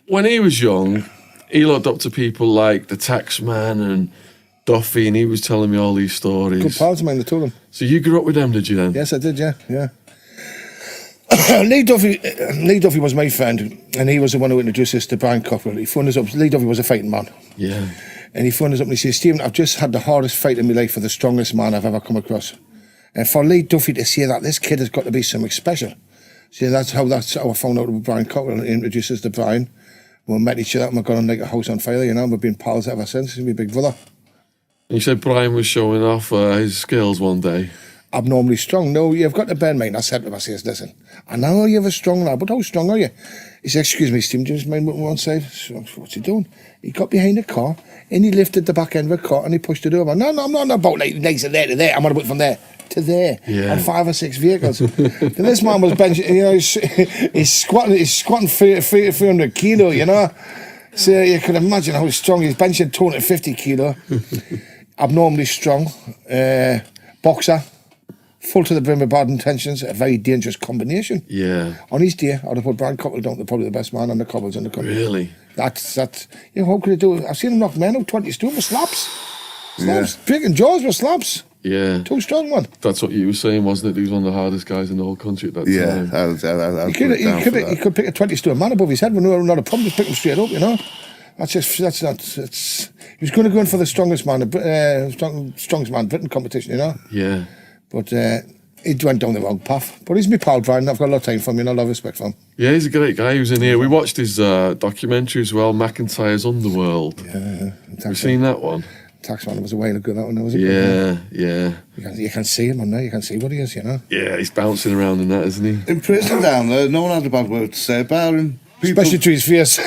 when he was young, he looked up to people like the Taxman and Duffy, and he was telling me all these stories. Good pals of mine, the two of them. So you grew up with them, did you then? Yes, I did, yeah. Lee Duffy was my friend, and he was the one who introduced us to Brian Cockerill. He phoned us up. Lee Duffy was a fighting man. Yeah. And he phoned us up and he said, Stephen, I've just had the hardest fight in my life for the strongest man I've ever come across. And for Lee Duffy to say that, this kid has got to be something special. So that's how I found out about Brian Cockerill. He introduced us to Brian. We met each other and we've gone like a house on fire, you know. We've been pals ever since. He's my big brother. You said Brian was showing off his skills one day. Abnormally strong. No, you've got to bear in mind, I said to him, I says, listen, I know you're a strong lad, but how strong are you? He said, excuse me, Steve, just mind one side. So, what's he doing? He got behind the car and he lifted the back end of the car and he pushed it over. No, I'm not about like nice and there to there. I'm going to put it from there to there. Yeah. And 5 or 6 vehicles. And this man was benching, you know, he's squatting 300 kilo, you know. So you can imagine how strong he's benching 250 kilo. Abnormally strong. Boxer. Full to the brim with bad intentions, a very dangerous combination. Yeah. On his day, I'd have put Brian Cockerill down to probably the best man on the cobbles in the country. Really? That's you know, how could he do it? I've seen him knock men out 20 stone with slaps. Slaps. Breaking jaws with slaps. Yeah. Too strong one. That's what you were saying, wasn't it? He was one of the hardest guys in the whole country at that time. He could pick a 20 stone man above his head with not a problem, just pick him straight up, you know. He was going to go in for the strongest man Britain competition, you know. Yeah. But he went down the wrong path. But he's my pal, Brian. I've got a lot of time for him and a lot of respect for him. Yeah, he's a great guy. He was in here. We watched his documentary as well, McIntyre's Underworld. Yeah. Have you seen that one? Taxman, it was a while ago, that one, was it? Yeah. You can see him on there. You can see what he is, you know. Yeah, he's bouncing around in that, isn't he? In prison down there, no one had a bad word to say about him. Especially to his face.